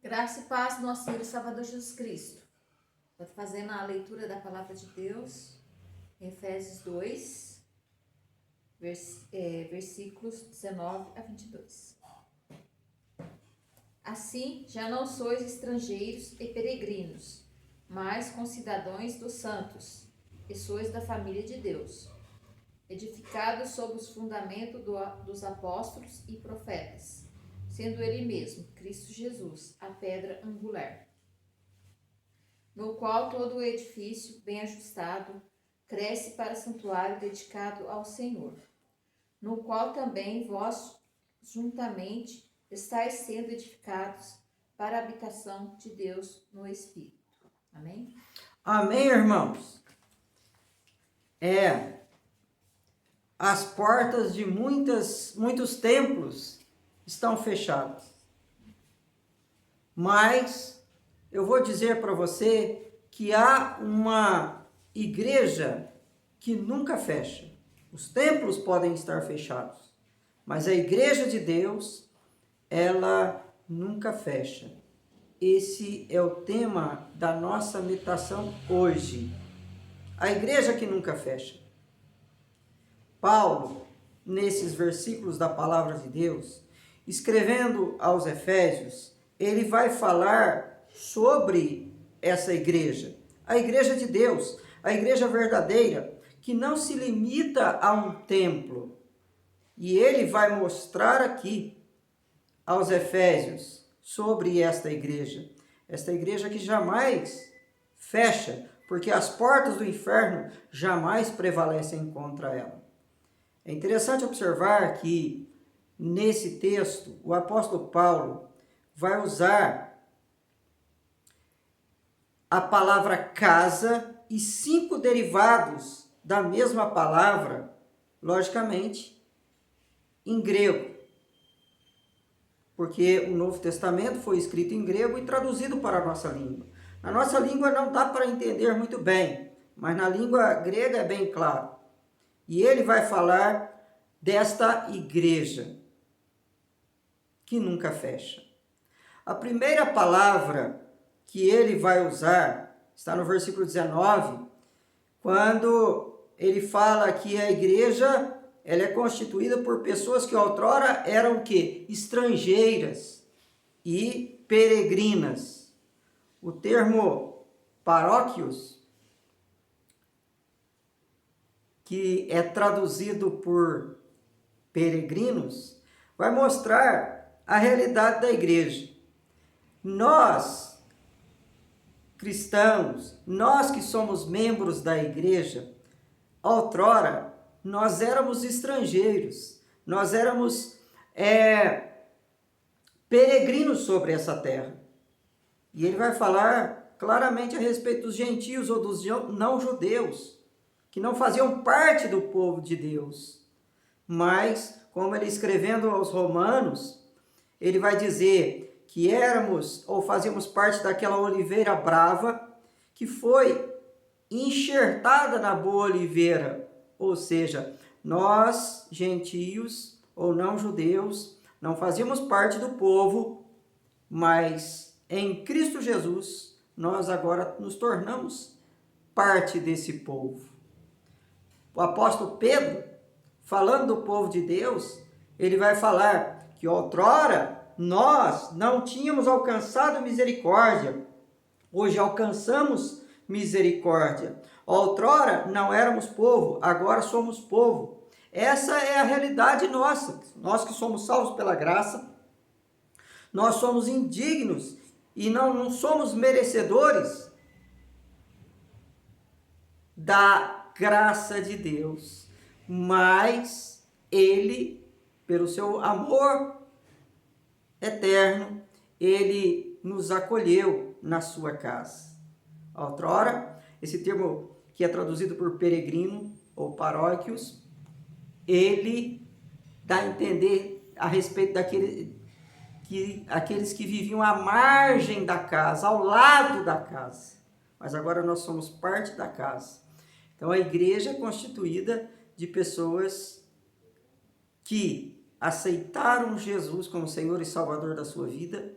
Graça e paz do nosso Senhor e Salvador Jesus Cristo. Estou fazendo a leitura da palavra de Deus, em Efésios 2, versículos 19 a 22. Assim, já não sois estrangeiros e peregrinos, mas concidadãos dos santos, e sois da família de Deus, edificados sobre os fundamentos dos apóstolos e profetas, sendo ele mesmo, Cristo Jesus, a pedra angular, no qual todo o edifício, bem ajustado, cresce para santuário dedicado ao Senhor, no qual também vós, juntamente, estáis sendo edificados para a habitação de Deus no Espírito. Amém? Amém, irmãos? As portas de muitos templos estão fechadas. Mas eu vou dizer para você que há uma igreja que nunca fecha. Os templos podem estar fechados, mas a igreja de Deus, ela nunca fecha. Esse é o tema da nossa meditação hoje. A igreja que nunca fecha. Paulo, nesses versículos da palavra de Deus, escrevendo aos Efésios, ele vai falar sobre essa igreja, a igreja de Deus, a igreja verdadeira, que não se limita a um templo. E ele vai mostrar aqui aos Efésios sobre esta igreja que jamais fecha, porque as portas do inferno jamais prevalecem contra ela. É interessante observar que nesse texto o apóstolo Paulo vai usar a palavra casa e 5 derivados da mesma palavra, logicamente, em grego. Porque o Novo Testamento foi escrito em grego e traduzido para a nossa língua. Na nossa língua não dá para entender muito bem, mas na língua grega é bem claro. E ele vai falar desta igreja que nunca fecha. A primeira palavra que ele vai usar está no versículo 19, quando ele fala que a igreja ela é constituída por pessoas que outrora eram o quê? Estrangeiras e peregrinas. O termo paróquios, que é traduzido por peregrinos, vai mostrar a realidade da igreja. Nós, cristãos, nós que somos membros da igreja, outrora, nós éramos estrangeiros, nós éramos peregrinos sobre essa terra. E ele vai falar claramente a respeito dos gentios ou dos não-judeus, que não faziam parte do povo de Deus. Mas, como ele escrevendo aos Romanos, ele vai dizer que éramos ou fazíamos parte daquela oliveira brava que foi enxertada na boa oliveira. Ou seja, nós, gentios ou não judeus, não fazíamos parte do povo, mas em Cristo Jesus, nós agora nos tornamos parte desse povo. O apóstolo Pedro, falando do povo de Deus, ele vai falar que outrora nós não tínhamos alcançado misericórdia, hoje alcançamos misericórdia. Outrora não éramos povo, agora somos povo. Essa é a realidade nossa. Nós que somos salvos pela graça, nós somos indignos e não somos merecedores da graça de Deus. Mas ele, pelo seu amor eterno, ele nos acolheu na sua casa. Outrora, esse termo que é traduzido por peregrino ou paróquios, ele dá a entender a respeito aqueles que viviam à margem da casa, ao lado da casa. Mas agora nós somos parte da casa. Então a igreja é constituída de pessoas que aceitaram Jesus como Senhor e Salvador da sua vida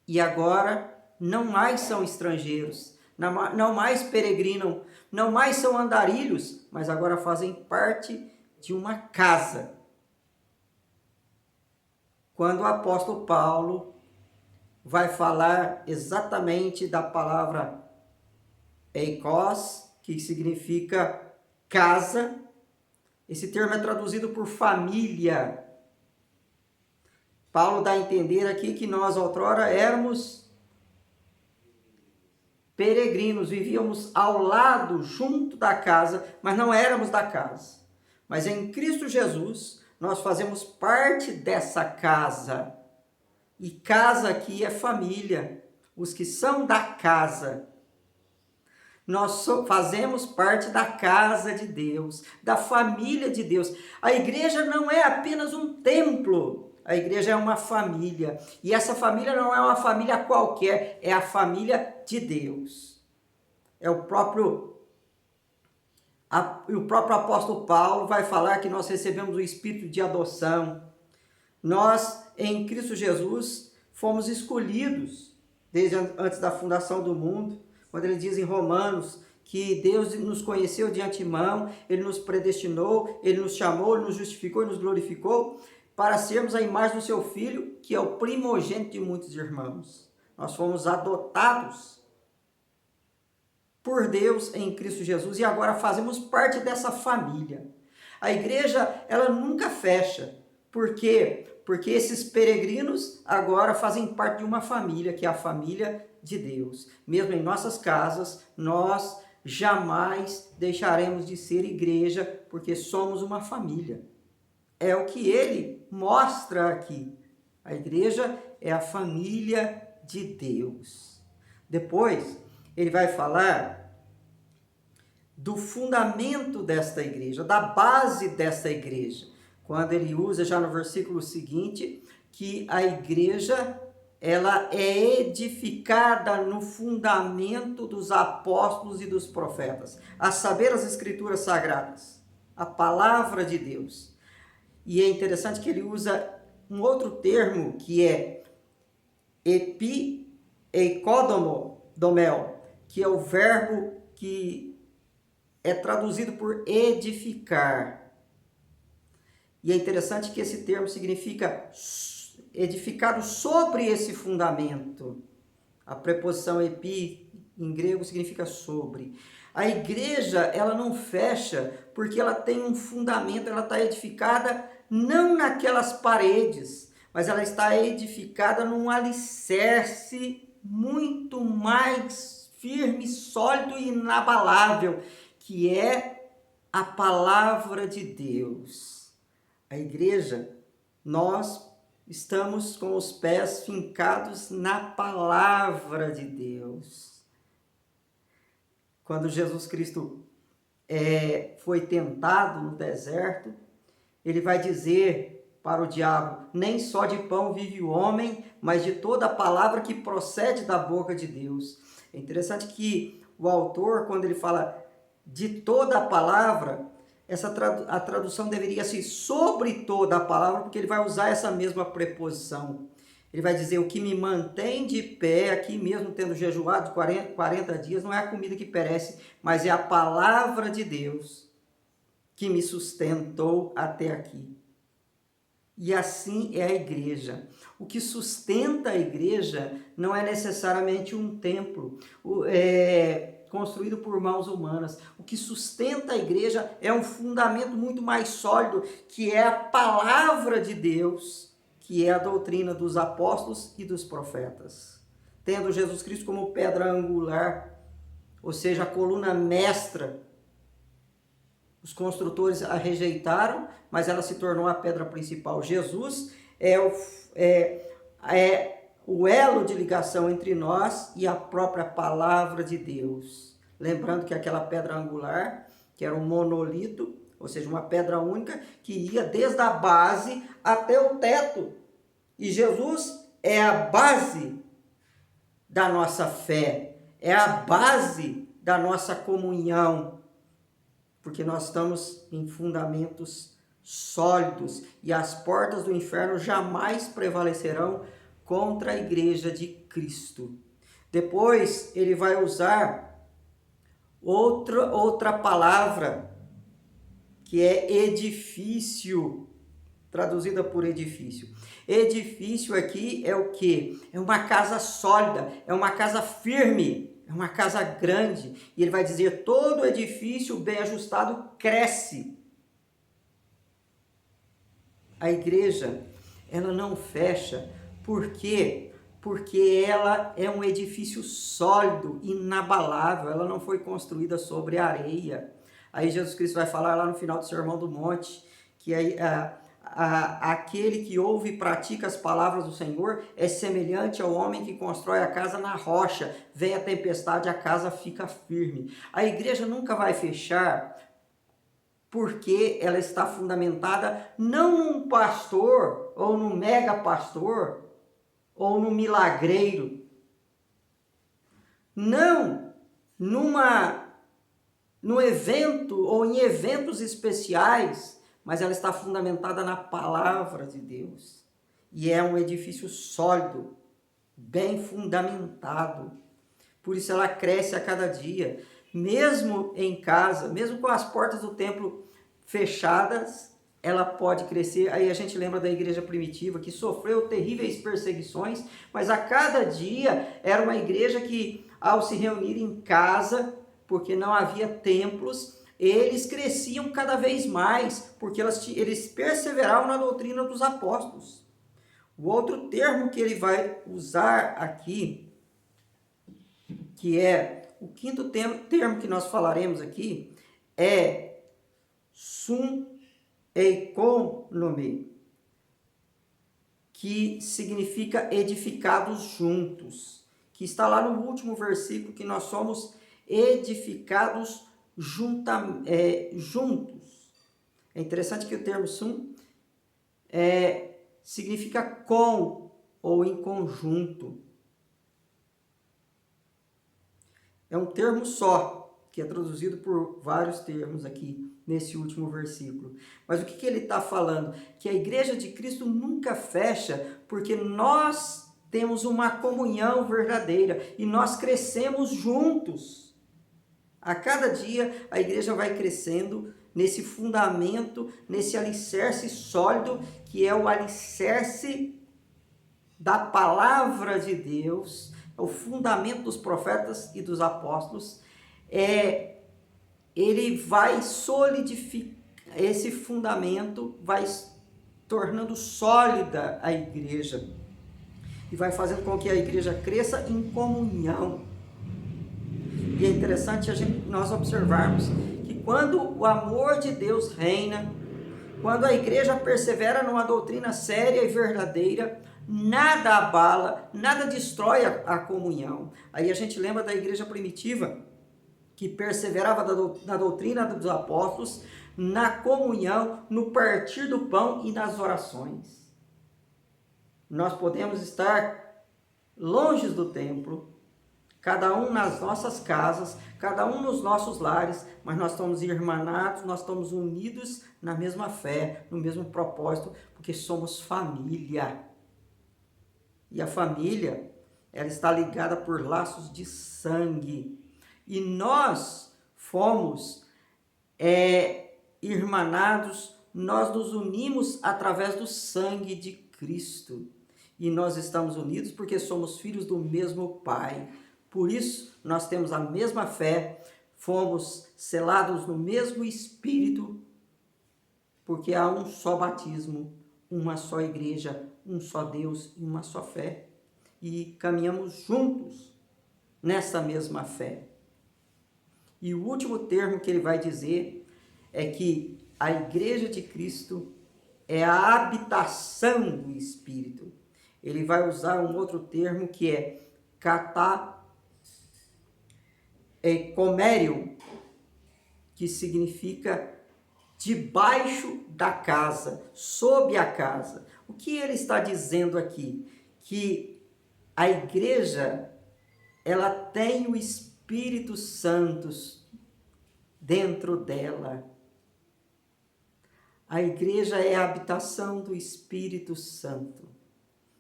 e agora não mais são estrangeiros, não mais peregrinam, não mais são andarilhos, mas agora fazem parte de uma casa. Quando o apóstolo Paulo vai falar exatamente da palavra eikos, que significa casa, esse termo é traduzido por família. Paulo dá a entender aqui que nós outrora éramos peregrinos, vivíamos ao lado, junto da casa, mas não éramos da casa. Mas em Cristo Jesus, nós fazemos parte dessa casa. E casa aqui é família, os que são da casa. Nós fazemos parte da casa de Deus, da família de Deus. A igreja não é apenas um templo, a igreja é uma família. E essa família não é uma família qualquer, é a família de Deus. É o próprio apóstolo Paulo vai falar que nós recebemos o espírito de adoção. Nós, em Cristo Jesus, fomos escolhidos desde antes da fundação do mundo. Quando ele diz em Romanos que Deus nos conheceu de antemão, Ele nos predestinou, Ele nos chamou, Ele nos justificou e nos glorificou para sermos a imagem do seu Filho, que é o primogênito de muitos irmãos. Nós fomos adotados por Deus em Cristo Jesus e agora fazemos parte dessa família. A igreja, ela nunca fecha. Por quê? Porque esses peregrinos agora fazem parte de uma família, que é a família de Deus. Mesmo em nossas casas, nós jamais deixaremos de ser igreja, porque somos uma família. É o que ele mostra aqui. A igreja é a família de Deus. Depois, ele vai falar do fundamento desta igreja, da base desta igreja. Quando ele usa já no versículo seguinte, que a igreja ela é edificada no fundamento dos apóstolos e dos profetas, a saber, as escrituras sagradas, a palavra de Deus. E é interessante que ele usa um outro termo que é eikodomel, que é o verbo que é traduzido por edificar. E é interessante que esse termo significa edificado sobre esse fundamento. A preposição epi, em grego, significa sobre. A igreja, ela não fecha porque ela tem um fundamento, ela está edificada não naquelas paredes, mas ela está edificada num alicerce muito mais firme, sólido e inabalável, que é a palavra de Deus. A igreja, nós estamos com os pés fincados na palavra de Deus. Quando Jesus Cristo foi tentado no deserto, ele vai dizer para o diabo: nem só de pão vive o homem, mas de toda a palavra que procede da boca de Deus. É interessante que o autor, quando ele fala de toda a palavra, a tradução deveria ser sobre toda a palavra, porque ele vai usar essa mesma preposição. Ele vai dizer: o que me mantém de pé, aqui mesmo tendo jejuado 40 dias, não é a comida que perece, mas é a palavra de Deus que me sustentou até aqui. E assim é a igreja. O que sustenta a igreja não é necessariamente um templo construído por mãos humanas. O que sustenta a igreja é um fundamento muito mais sólido, que é a palavra de Deus, que é a doutrina dos apóstolos e dos profetas. Tendo Jesus Cristo como pedra angular, ou seja, a coluna mestra. Os construtores a rejeitaram, mas ela se tornou a pedra principal. Jesus é o elo de ligação entre nós e a própria palavra de Deus. Lembrando que aquela pedra angular, que era um monolito, ou seja, uma pedra única, que ia desde a base até o teto. E Jesus é a base da nossa fé, é a base da nossa comunhão, porque nós estamos em fundamentos sólidos e as portas do inferno jamais prevalecerão contra a igreja de Cristo. Depois ele vai usar outra palavra, que é edifício, traduzida por edifício. Edifício aqui é o quê? É uma casa sólida, é uma casa firme, é uma casa grande. E ele vai dizer, todo edifício bem ajustado cresce. A igreja, ela não fecha, por quê? Porque ela é um edifício sólido, inabalável, ela não foi construída sobre areia. Aí Jesus Cristo vai falar lá no final do Sermão do Monte, que aquele que ouve e pratica as palavras do Senhor é semelhante ao homem que constrói a casa na rocha. Vem a tempestade, a casa fica firme. A igreja nunca vai fechar, porque ela está fundamentada não num pastor, ou num mega pastor, ou num milagreiro. Não, num evento ou em eventos especiais, mas ela está fundamentada na palavra de Deus. E é um edifício sólido, bem fundamentado. Por isso ela cresce a cada dia. Mesmo em casa, mesmo com as portas do templo fechadas, ela pode crescer. Aí a gente lembra da igreja primitiva, que sofreu terríveis perseguições, mas a cada dia era uma igreja que, ao se reunir em casa, porque não havia templos, eles cresciam cada vez mais, porque eles perseveravam na doutrina dos apóstolos. O outro termo que ele vai usar aqui, que é o quinto termo que nós falaremos aqui, é suneikonomê, que significa edificados juntos, que está lá no último versículo, que nós somos edificados juntos. É interessante que o termo significa com ou em conjunto. É um termo só, que é traduzido por vários termos aqui nesse último versículo. Mas o que ele está falando? Que a igreja de Cristo nunca fecha, porque nós temos uma comunhão verdadeira e nós crescemos juntos. A cada dia a igreja vai crescendo nesse fundamento, nesse alicerce sólido, que é o alicerce da palavra de Deus, é o fundamento dos profetas e dos apóstolos. Ele vai solidificar, esse fundamento vai tornando sólida a igreja e vai fazendo com que a igreja cresça em comunhão. E é interessante nós observarmos que quando o amor de Deus reina, quando a igreja persevera numa doutrina séria e verdadeira, nada abala, nada destrói a comunhão. Aí a gente lembra da igreja primitiva, que perseverava na doutrina dos apóstolos, na comunhão, no partir do pão e nas orações. Nós podemos estar longe do templo, cada um nas nossas casas, cada um nos nossos lares, mas nós estamos irmanados, nós estamos unidos na mesma fé, no mesmo propósito, porque somos família. E a família, ela está ligada por laços de sangue. E nós fomos irmanados, nós nos unimos através do sangue de Cristo. E nós estamos unidos porque somos filhos do mesmo Pai. Por isso, nós temos a mesma fé, fomos selados no mesmo Espírito, porque há um só batismo, uma só igreja, um só Deus e uma só fé. E caminhamos juntos nessa mesma fé. E o último termo que ele vai dizer é que a igreja de Cristo é a habitação do Espírito. Ele vai usar um outro termo que é comério, que significa debaixo da casa, sob a casa. O que ele está dizendo aqui? Que a igreja, ela tem o Espírito Santo dentro dela. A igreja é a habitação do Espírito Santo.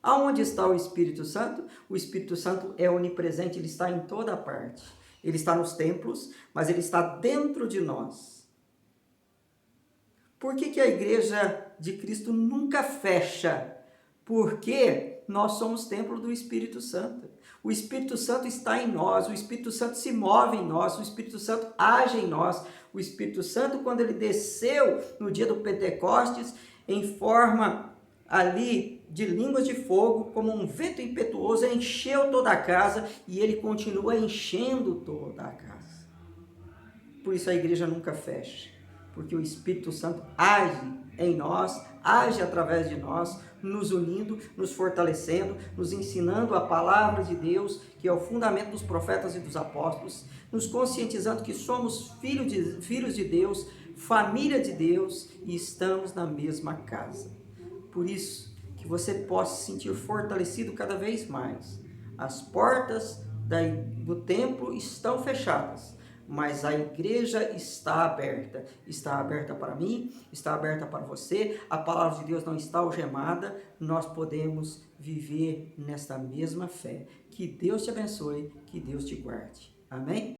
Aonde está o Espírito Santo? O Espírito Santo é onipresente, ele está em toda parte. Ele está nos templos, mas ele está dentro de nós. Por que a igreja de Cristo nunca fecha? Porque nós somos templo do Espírito Santo. O Espírito Santo está em nós, o Espírito Santo se move em nós, o Espírito Santo age em nós. O Espírito Santo, quando ele desceu no dia do Pentecostes, em forma ali de línguas de fogo, como um vento impetuoso, encheu toda a casa e ele continua enchendo toda a casa. Por isso a igreja nunca fecha, porque o Espírito Santo age em nós, age através de nós, nos unindo, nos fortalecendo, nos ensinando a palavra de Deus, que é o fundamento dos profetas e dos apóstolos, nos conscientizando que somos filhos de Deus, família de Deus e estamos na mesma casa. Por isso, que você possa se sentir fortalecido cada vez mais. As portas do templo estão fechadas, mas a igreja está aberta para mim, está aberta para você, a palavra de Deus não está algemada, nós podemos viver nesta mesma fé. Que Deus te abençoe, que Deus te guarde. Amém?